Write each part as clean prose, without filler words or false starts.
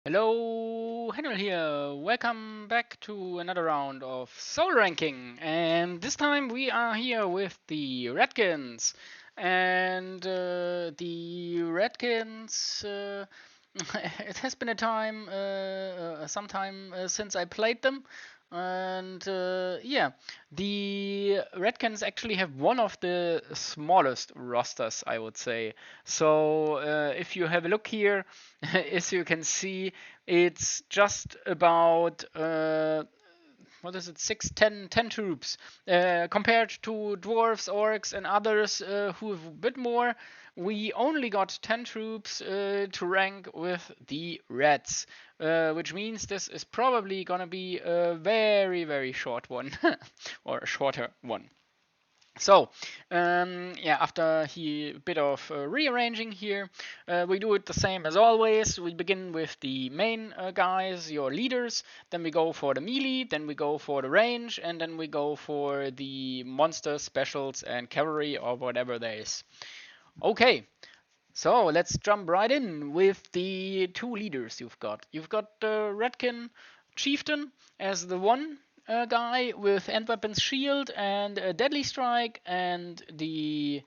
Hello, Henry here. Welcome back to another round of Soul Ranking. And this time we are here with the Ratkins. And the Ratkins, it has been a time, some time since I played them. And yeah, the Redkins actually have one of the smallest rosters, I would say. So if you have a look here, as you can see, it's just about what is it, 10 troops. Compared to dwarves, orcs, and others who have a bit more, we only got 10 troops to rank with the reds, which means this is probably gonna be a very, very short one, or a shorter one. So, yeah, after a bit of rearranging here, we do it the same as always. We begin with the main guys, your leaders, then we go for the melee, then we go for the range, and then we go for the monsters, specials, and cavalry, or whatever there is. Okay, so let's jump right in with the two leaders you've got. You've got Ratkin Chieftain as the one guy with end weapons shield and a deadly strike and the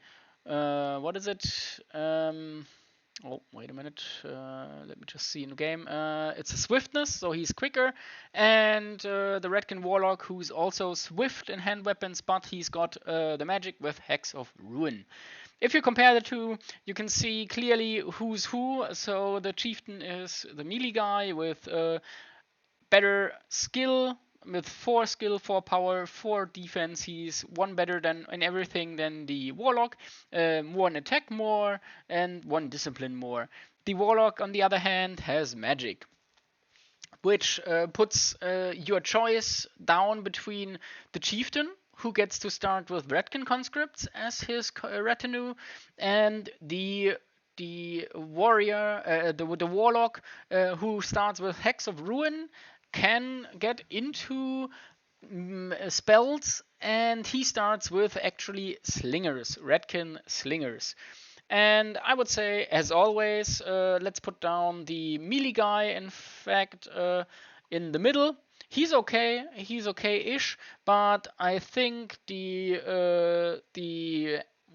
what is it? Oh, wait a minute. Let me just see in the game. It's a swiftness, so he's quicker, and the Redkin Warlock, who's also swift in hand weapons, but he's got the magic with Hex of Ruin. If you compare the two, you can see clearly who's who. So the chieftain is the melee guy with better skill, with 4 skill, 4 power, 4 defense. He's one better than in everything than the warlock. 1 attack more and 1 discipline more. The warlock, on the other hand, has magic, which puts your choice down between the chieftain, who gets to start with Ratkin conscripts as his retinue, and the warrior, the warlock, who starts with Hex of Ruin, can get into spells, and he starts with actually slingers, Ratkin slingers. And I would say, as always, let's put down the melee guy, in fact, in the middle. He's okay-ish, but I think the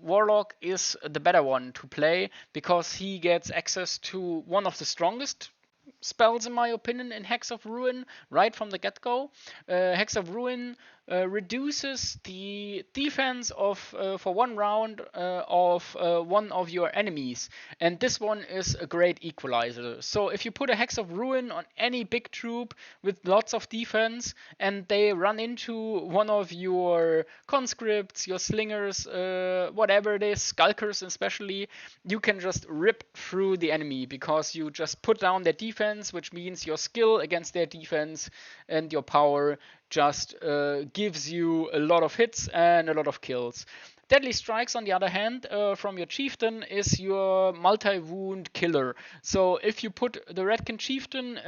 Warlock is the better one to play because he gets access to one of the strongest spells, in my opinion, in Hex of Ruin right from the get-go. Hex of Ruin reduces the defense of for 1 round of one of your enemies, and this one is a great equalizer. So if you put a Hex of Ruin on any big troop with lots of defense and they run into one of your conscripts, your slingers, whatever it is, skulkers especially, you can just rip through the enemy because you just put down their defense, which means your skill against their defense and your power just gives you a lot of hits and a lot of kills. Deadly Strikes, on the other hand, from your Chieftain, is your multi-wound killer. So if you put the Ratkin Chieftain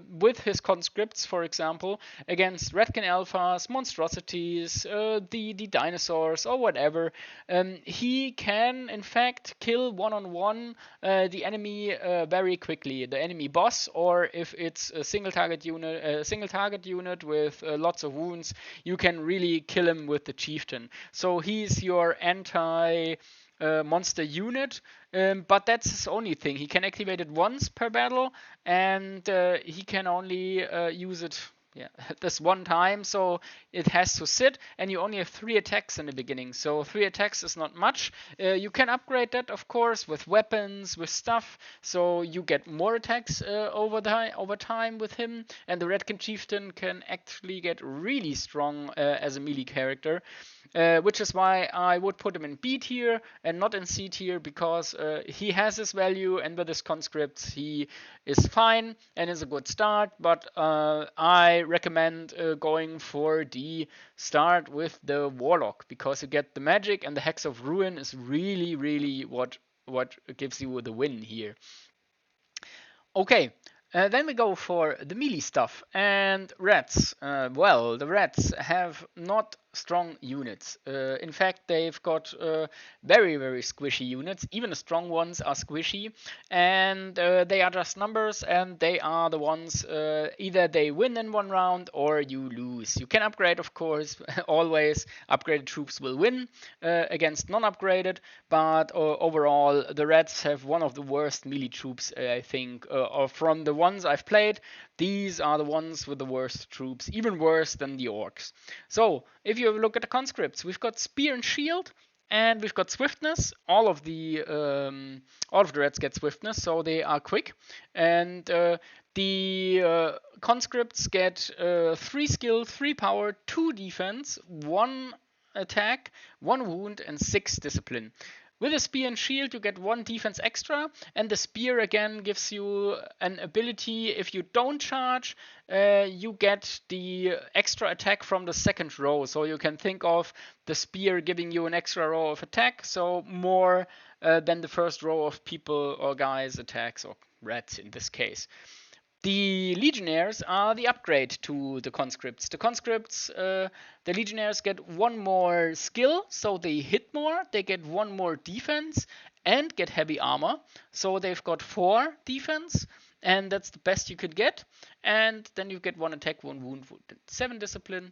with his conscripts, for example, against Ratkin Alphas, monstrosities, the dinosaurs, or whatever, he can, in fact, kill one-on-one the enemy very quickly. The enemy boss, or if it's a single target unit with lots of wounds, you can really kill him with the Chieftain. So he's your anti monster unit, but that's his only thing. He can activate it once per battle, and he can only use it this one time, so it has to sit, and you only have 3 attacks in the beginning, so 3 attacks is not much. You can upgrade that, of course, with weapons, with stuff, so you get more attacks over time with him, and the Redkin Chieftain can actually get really strong as a melee character. Which is why I would put him in B tier and not in C tier, because he has his value, and with his conscripts he is fine and is a good start, but I recommend going for the start with the Warlock, because you get the magic, and the Hex of Ruin is really what gives you the win here. Okay, then we go for the melee stuff. And rats. Well, the rats have not strong units. In fact, they've got very, very squishy units. Even the strong ones are squishy, and they are just numbers, and they are the ones either they win in one round or you lose. You can upgrade, of course. Always upgraded troops will win against non-upgraded, but overall the Reds have one of the worst melee troops, I think, or from the ones I've played. These are the ones with the worst troops, even worse than the orcs. So if you look at the conscripts, we've got spear and shield, and we've got swiftness. All of the Reds get swiftness, so they are quick. And the conscripts get 3 skill, 3 power, 2 defense, 1 attack, 1 wound, and 6 discipline. With a spear and shield, you get 1 defense extra, and the spear again gives you an ability. If you don't charge, you get the extra attack from the second row. So you can think of the spear giving you an extra row of attack, so more than the first row of people or guys' attacks, or rats in this case. The Legionnaires are the upgrade to the conscripts. The conscripts, the Legionnaires get 1 more skill, so they hit more. They get 1 more defense and get heavy armor. So they've got 4 defense, and that's the best you could get. And then you get 1 attack, 1 wound, 7 discipline.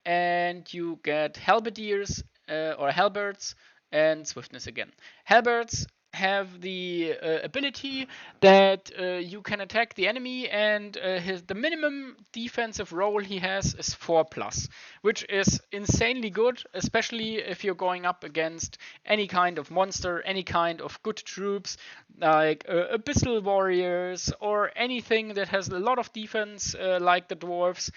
And you get halberdiers or halberds and swiftness again. Halberds have the ability that you can attack the enemy, and the minimum defensive roll he has is 4+, which is insanely good, especially if you're going up against any kind of monster, any kind of good troops, like abyssal warriors or anything that has a lot of defense, like the dwarves.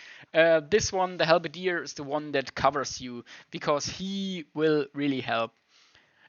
This one, the halberdier, is the one that covers you, because he will really help.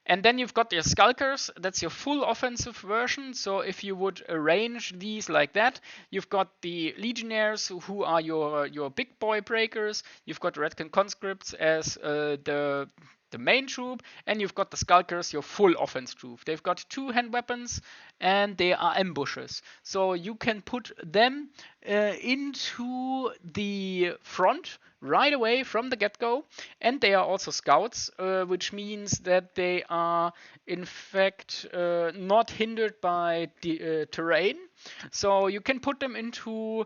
And then you've got your Skulkers. That's your full offensive version. So if you would arrange these like that, you've got the Legionnaires, who are your big boy breakers. You've got Ratkin conscripts as the main troop, and you've got the Skulkers, your full offense troop. They've got 2 hand weapons, and they are ambushes. So you can put them into the front right away from the get-go, and they are also scouts, which means that they are in fact not hindered by the terrain. So you can put them into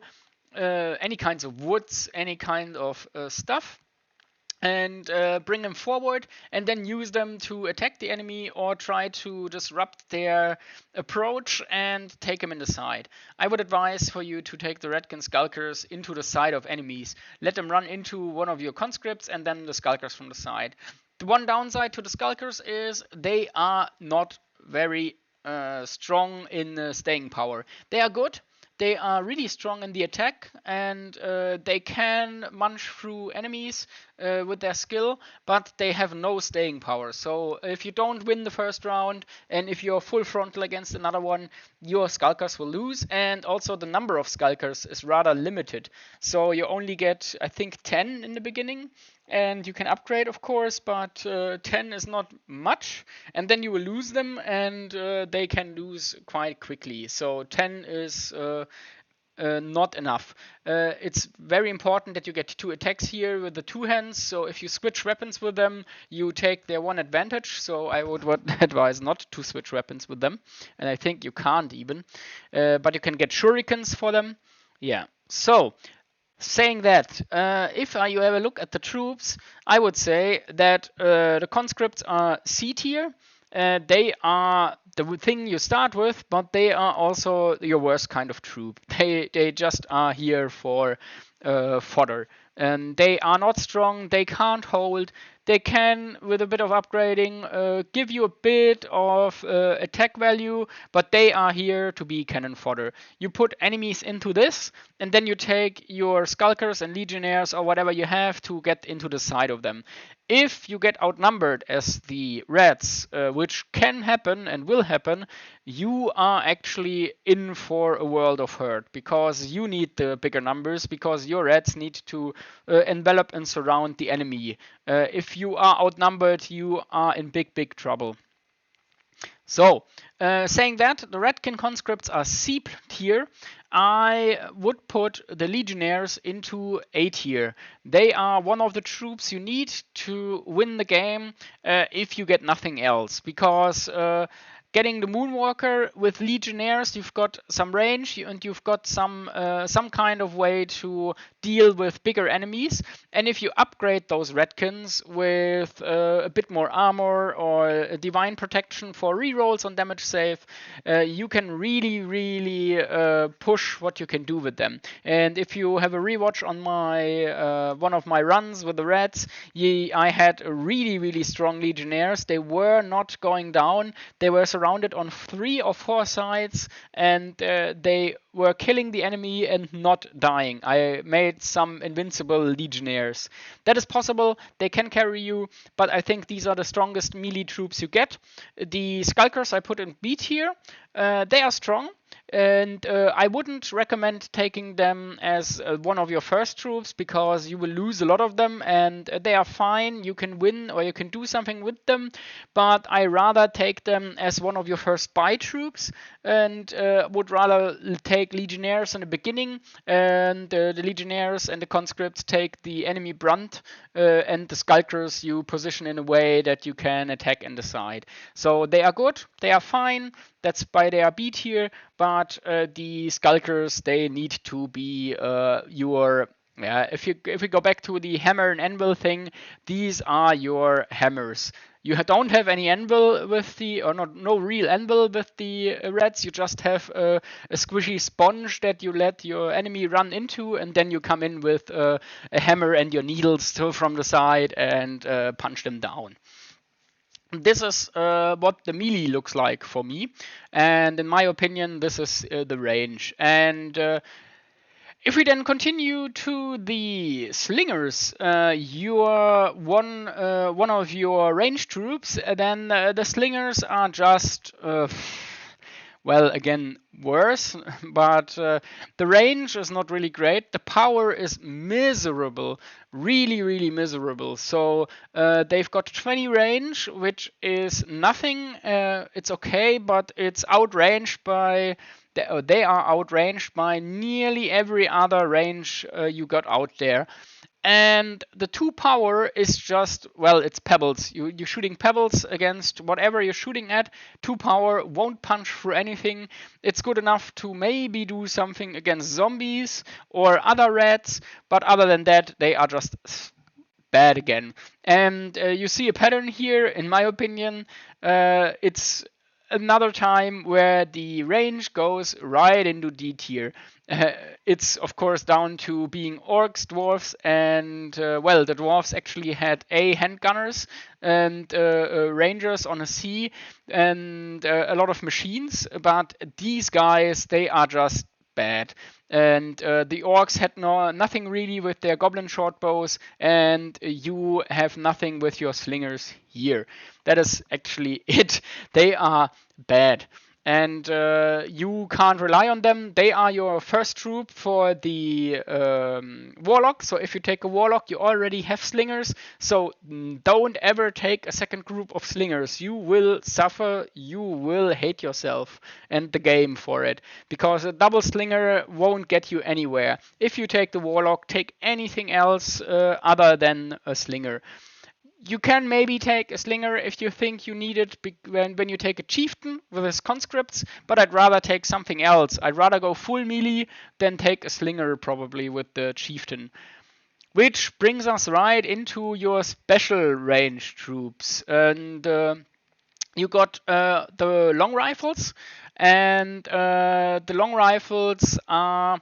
any kinds of woods, any kind of stuff, and bring them forward, and then use them to attack the enemy or try to disrupt their approach and take them in the side. I would advise for you to take the Ratkin Skulkers into the side of enemies. Let them run into one of your conscripts and then the Skulkers from the side. The one downside to the Skulkers is they are not very strong in staying power. They are good. They are really strong in the attack, and they can munch through enemies with their skill, but they have no staying power. So if you don't win the first round, and if you're full frontal against another one, your Skulkers will lose, and also the number of Skulkers is rather limited. So you only get, I think, 10 in the beginning, and you can upgrade, of course, but 10 is not much, and then you will lose them, and they can lose quite quickly. So 10 is not enough. It's very important that you get 2 attacks here with the 2 hands, so if you switch weapons with them, you take their 1 advantage, so I would advise not to switch weapons with them, and I think you can't even, but you can get shurikens for them. Yeah, so saying that, if you have a look at the troops, I would say that the conscripts are C tier. They are the thing you start with, but they are also your worst kind of troop. They just are here for fodder. And they are not strong, they can't hold. They can, with a bit of upgrading, give you a bit of attack value, but they are here to be cannon fodder. You put enemies into this, and then you take your Skulkers and Legionnaires or whatever you have to get into the side of them. If you get outnumbered as the Reds, which can happen and will happen, you are actually in for a world of hurt, because you need the bigger numbers, because your Reds need to envelop and surround the enemy. If you are outnumbered, you are in big trouble. So, saying that, the Ratkin conscripts are C tier. I would put the Legionnaires into A tier. They are one of the troops you need to win the game if you get nothing else, because getting the Moonwalker with Legionnaires, you've got some range and you've got some kind of way to deal with bigger enemies. And if you upgrade those Ratkins with a bit more armor or a divine protection for rerolls on damage save, you can really push what you can do with them. And if you have a rewatch on my one of my runs with the Reds, I had really strong Legionnaires. They were not going down. They were surrounded on 3 or 4 sides, and they were killing the enemy and not dying. I made some invincible Legionnaires. That is possible. They can carry you, but I think these are the strongest melee troops you get. The Skulkers I put in B tier. They are strong. And I wouldn't recommend taking them as one of your first troops, because you will lose a lot of them, and they are fine. You can win or you can do something with them, but I rather take them as one of your first buy troops, and would rather take Legionnaires in the beginning, and the Legionnaires and the conscripts take the enemy brunt, and the Skulkers you position in a way that you can attack in the side. So they are good, they are fine. That's why they are B tier, but the Skulkers, they need to be your... Yeah, if we go back to the hammer and anvil thing, these are your hammers. You don't have any anvil with the, or no real anvil with the Reds. You just have a squishy sponge that you let your enemy run into, and then you come in with a hammer and your needles still from the side and punch them down. This is what the melee looks like for me, and in my opinion, this is the range. And if we then continue to the slingers, your one of your range troops, then the slingers are just well, again, worse, but the range is not really great. The power is miserable, really miserable. So they've got 20 range, which is nothing. It's okay, but it's outranged by... They are outranged by nearly every other range you got out there. And the 2 power is just, well, it's pebbles. You're shooting pebbles against whatever you're shooting at. 2 power won't punch through anything. It's good enough to maybe do something against zombies or other rats, but other than that, they are just bad again. And you see a pattern here, in my opinion. It's another time where the range goes right into D tier. It's of course down to being orcs, dwarves, and well, the dwarves actually had handgunners and rangers on a C and a lot of machines, but these guys, they are just bad. And the orcs had nothing really with their goblin shortbows, and you have nothing with your slingers here. That is actually it. They are bad. And you can't rely on them. They are your first troop for the warlock. So if you take a warlock, you already have slingers. So don't ever take a second group of slingers. You will suffer. You will hate yourself and the game for it, because a double slinger won't get you anywhere. If you take the warlock, take anything else other than a slinger. You can maybe take a slinger if you think you need it when you take a chieftain with his conscripts, but I'd rather take something else. I'd rather go full melee than take a slinger probably with the chieftain. Which brings us right into your special range troops. And you got the long rifles, and the long rifles are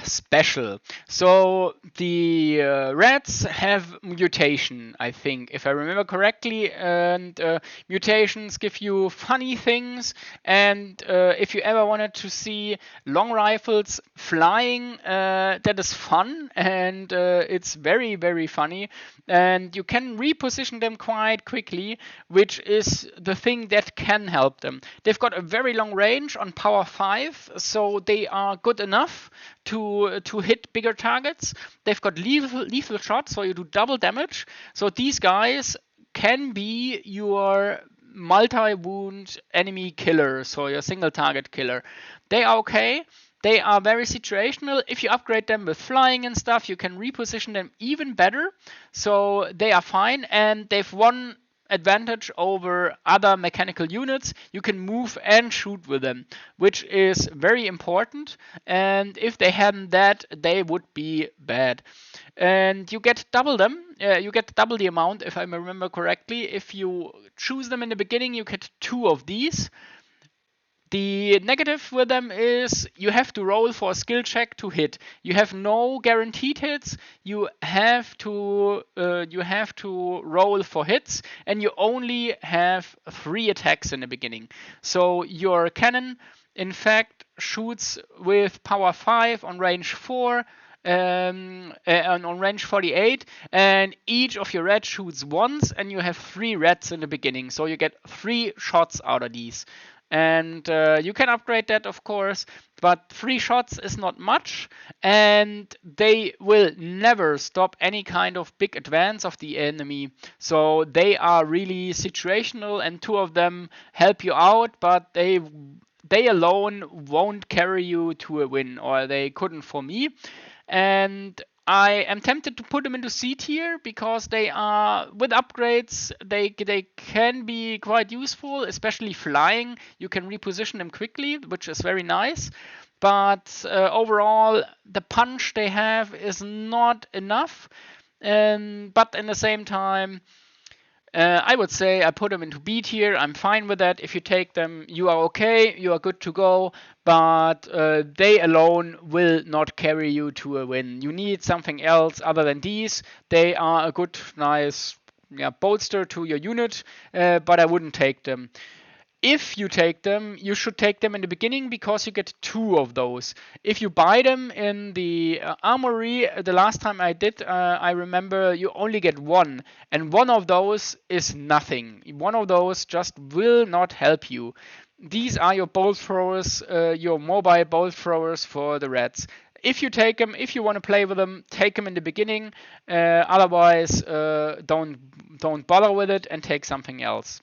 special. So the rats have mutation, I think, if I remember correctly, and mutations give you funny things. And if you ever wanted to see long rifles flying, that is fun, and it's very funny. And you can reposition them quite quickly, which is the thing that can help them. They've got a very long range on power 5, so they are good enough to hit bigger targets. They've got lethal shots, so you do double damage. So these guys can be your multi-wound enemy killer, so your single target killer. They are okay. They are very situational. If you upgrade them with flying and stuff, you can reposition them even better. So they are fine, and they've one advantage over other mechanical units. You can move and shoot with them, which is very important. And if they hadn't that, they would be bad. And you get double them. You get double the amount, if I remember correctly. If you choose them in the beginning, you get 2 of these. The negative with them is you have to roll for a skill check to hit. You have no guaranteed hits. You have to roll for hits, and you only have 3 attacks in the beginning. So your cannon, in fact, shoots with power 5 on range 4. On range 48, and each of your reds shoots once, and you have 3 reds in the beginning, so you get 3 shots out of these. And you can upgrade that, of course, but 3 shots is not much, and they will never stop any kind of big advance of the enemy. So they are really situational, and 2 of them help you out, but they alone won't carry you to a win, or they couldn't for me. And I am tempted to put them into C tier because they are, with upgrades, they can be quite useful, especially flying. You can reposition them quickly, which is very nice. But overall, the punch they have is not enough. But in the same time, I would say I put them into B tier. I'm fine with that. If you take them, you are okay. You are good to go. But they alone will not carry you to a win. You need something else other than these. They are a good, nice bolster to your unit, but I wouldn't take them. If you take them, you should take them in the beginning because you get 2 of those. If you buy them in the armory, the last time I did, I remember you only get 1. And 1 of those is nothing. 1 of those just will not help you. These are your bolt throwers, your mobile bolt throwers for the reds. If you take them, if you want to play with them, take them in the beginning. Otherwise, don't bother with it and take something else.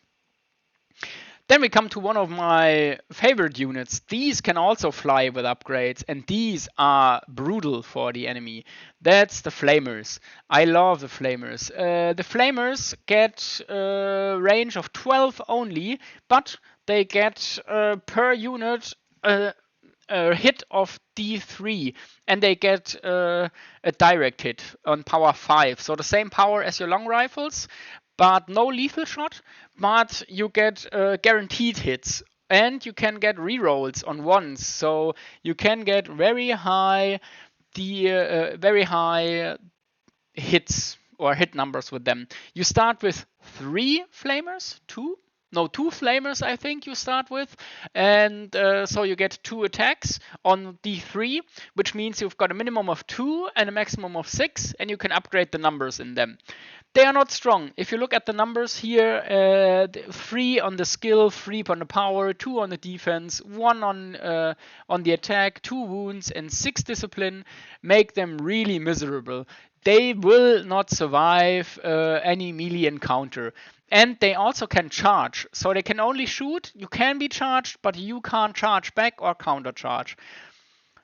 Then we come to one of my favorite units. These can also fly with upgrades, and these are brutal for the enemy. That's the Flamers. I love the Flamers. The Flamers get a range of 12 only, but they get per unit a hit of D3, and they get a direct hit on power 5. So the same power as your long rifles, but no lethal shot, but you get guaranteed hits, and you can get rerolls on ones, so you can get very high hits or hit numbers with them. You start with 3 flamers, 2 flamers, I think you start with, and so you get 2 attacks on D3, which means you've got a minimum of 2 and a maximum of 6, and you can upgrade the numbers in them. They are not strong. If you look at the numbers here, 3 on the skill, 3 on the power, 2 on the defense, 1 on the attack, 2 wounds, and 6 discipline make them really miserable. They will not survive any melee encounter. And they also can charge. So they can only shoot, you can be charged, but you can't charge back or counter charge.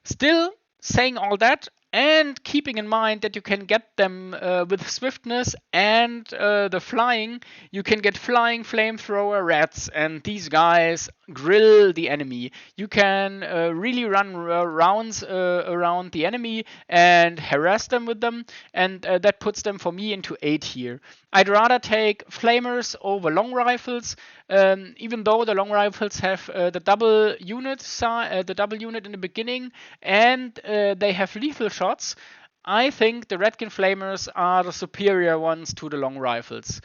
Still, saying all that, and keeping in mind that you can get them with swiftness and the flying, you can get flying flamethrower rats, and these guys grill the enemy. You can really run rounds around the enemy and harass them with them, and that puts them for me into A tier. I'd rather take flamers over long rifles, even though the long rifles have the double unit in the beginning, and they have lethal shots. I think the Ratkin flamers are the superior ones to the long rifles.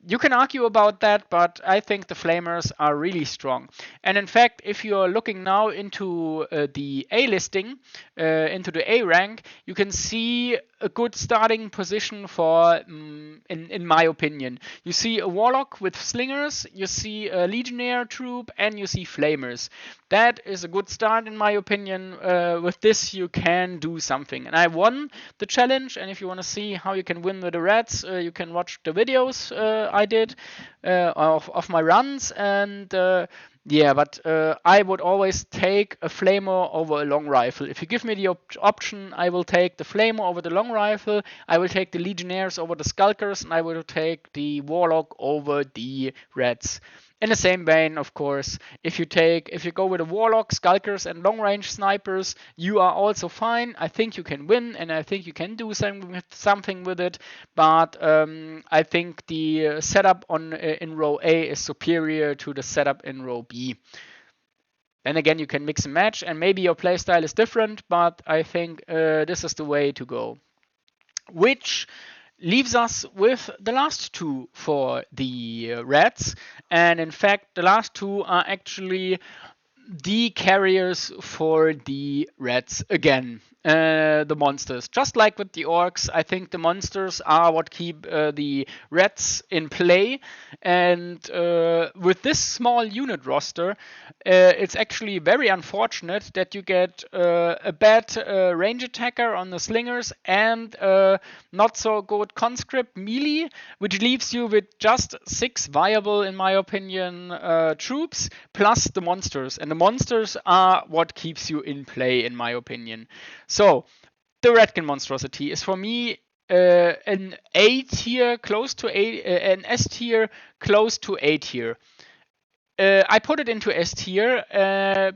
You can argue about that, but I think the flamers are really strong. And in fact, if you're looking now into the A listing, into the A rank, you can see a good starting position for, in my opinion. You see a warlock with slingers, you see a legionnaire troop, and you see flamers. That is a good start in my opinion. With this you can do something. And I won the challenge, and if you want to see how you can win with the rats, you can watch the videos I did of my runs, and yeah, but I would always take a flamer over a long rifle. If you give me the option, I will take the flamer over the long rifle, I will take the legionnaires over the skulkers, and I will take the warlock over the reds. In the same vein, of course, if you go with a warlock, skulkers, and long range snipers, you are also fine. I think you can win, and I think you can do something with it. But I think the setup in row A is superior to the setup in row B. Then again, you can mix and match, and maybe your playstyle is different, but I think this is the way to go. Which leaves us with the last two for the Reds. And in fact, the last two are actually the carriers for the Reds again. The monsters. Just like with the orcs, I think the monsters are what keep the Reds in play. And with this small unit roster, it's actually very unfortunate that you get a bad range attacker on the slingers and not so good conscript melee, which leaves you with just 6 viable, in my opinion, troops plus the monsters. And the monsters are what keeps you in play, in my opinion. So, the Ratkin monstrosity is for me an A tier close to an S tier close to A tier. I put it into S tier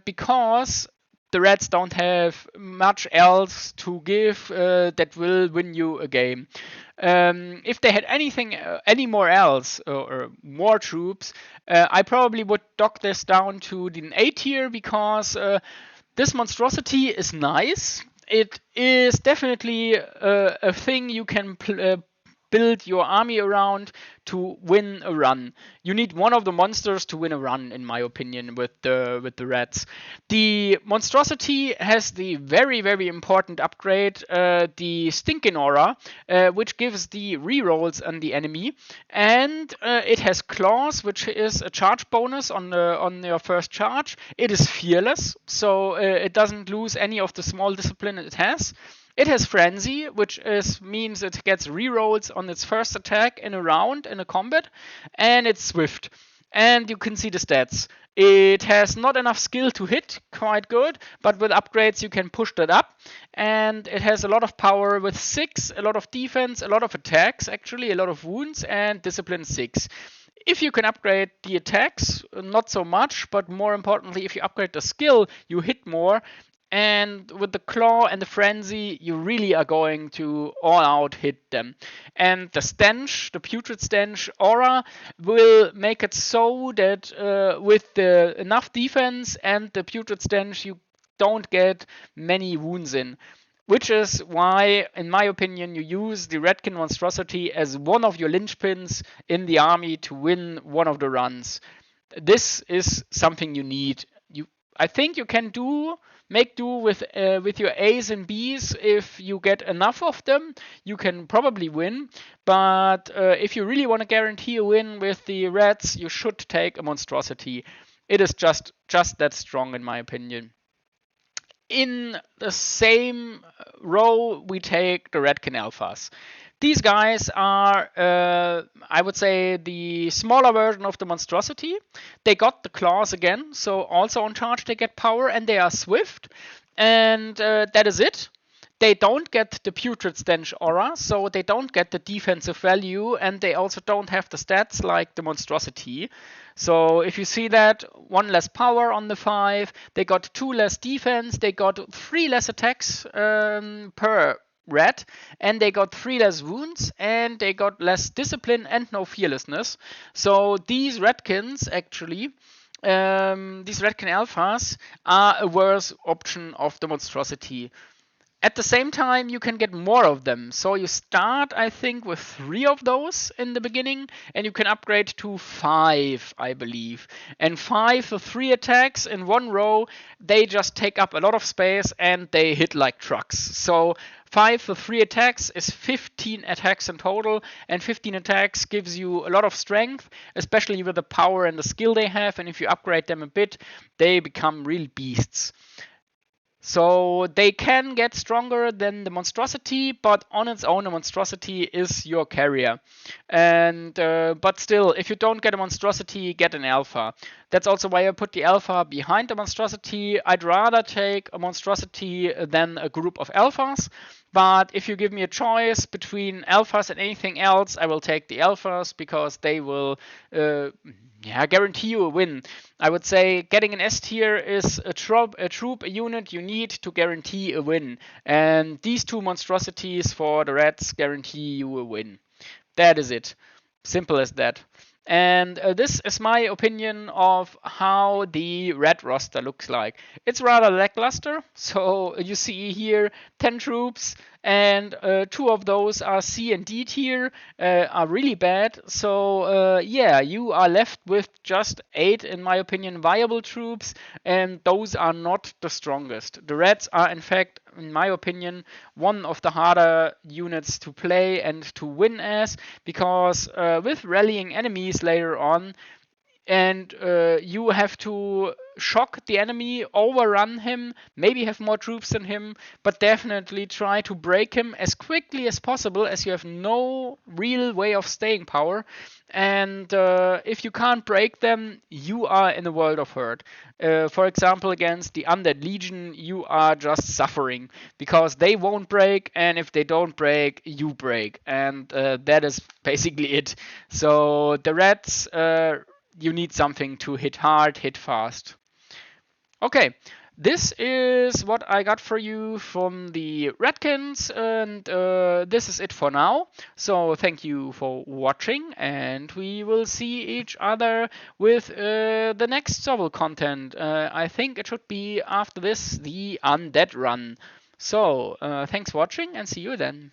because the Reds don't have much else to give that will win you a game. If they had anymore else or more troops, I probably would dock this down to an A tier because this monstrosity is nice. It is definitely a thing you can build your army around to win a run. You need one of the monsters to win a run, in my opinion, with the Reds. The monstrosity has the very, very important upgrade, the Stinking Aura, which gives the rerolls on the enemy, and it has Claws, which is a charge bonus on your first charge. It is fearless, so it doesn't lose any of the small discipline it has. It has Frenzy, which means it gets rerolls on its first attack in a round in a combat, and it's Swift. And you can see the stats. It has not enough skill to hit, quite good, but with upgrades you can push that up. And it has a lot of power with 6, a lot of defense, a lot of attacks, actually, a lot of wounds, and discipline 6. If you can upgrade the attacks, not so much, but more importantly, if you upgrade the skill, you hit more. And with the Claw and the Frenzy, you really are going to all-out hit them. And the Stench, the Putrid Stench aura, will make it so that with the enough defense and the Putrid Stench, you don't get many wounds in. Which is why, in my opinion, you use the Ratkin monstrosity as one of your linchpins in the army to win one of the runs. This is something you need. I think you can make do with your A's and B's. If you get enough of them, you can probably win. But if you really want to guarantee a win with the Reds, you should take a monstrosity. It is just that strong, in my opinion. In the same row, we take the Ratkin Alphas. These guys are, I would say, the smaller version of the monstrosity. They got the claws again, so also on charge they get power, and they are swift. And that is it. They don't get the Putrid Stench aura, so they don't get the defensive value, and they also don't have the stats like the monstrosity. So if you see that, 1 less power on the 5, they got 2 less defense, they got 3 less attacks per red, and they got 3 less wounds, and they got less discipline and no fearlessness. So these Ratkins actually, these Ratkin Alphas are a worse option of the monstrosity. At the same time, you can get more of them. So you start, I think, with 3 of those in the beginning, and you can upgrade to 5, I believe. And 5 for 3 attacks in one row, they just take up a lot of space and they hit like trucks. So 5 for 3 attacks is 15 attacks in total, and 15 attacks gives you a lot of strength, especially with the power and the skill they have. And if you upgrade them a bit, they become real beasts. So they can get stronger than the monstrosity, but on its own, a monstrosity is your carrier. And but still, if you don't get a monstrosity, get an alpha. That's also why I put the alpha behind the monstrosity. I'd rather take a monstrosity than a group of alphas. But if you give me a choice between alphas and anything else, I will take the alphas because they will guarantee you a win. I would say getting an S tier is a troop, a unit you need to guarantee a win. And these two monstrosities for the Reds guarantee you a win. That is it. Simple as that. And this is my opinion of how the red roster looks like. It's rather lackluster. So you see here 10 troops, and 2 of those are C and D tier, are really bad. So yeah, you are left with just 8, in my opinion, viable troops, and those are not the strongest. The Reds are, in fact, in my opinion, one of the harder units to play and to win as, because with rallying enemies later on, and you have to shock the enemy, overrun him, maybe have more troops than him, but definitely try to break him as quickly as possible, as you have no real way of staying power. And if you can't break them, you are in a world of hurt. For example, against the Undead Legion, you are just suffering because they won't break, and if they don't break, you break. And that is basically it. So the Reds, you need something to hit hard, hit fast. Okay, this is what I got for you from the Ratkins, and this is it for now. So thank you for watching, and we will see each other with the next SOVL content. I think it should be after this, the Undead Run. So thanks for watching, and see you then.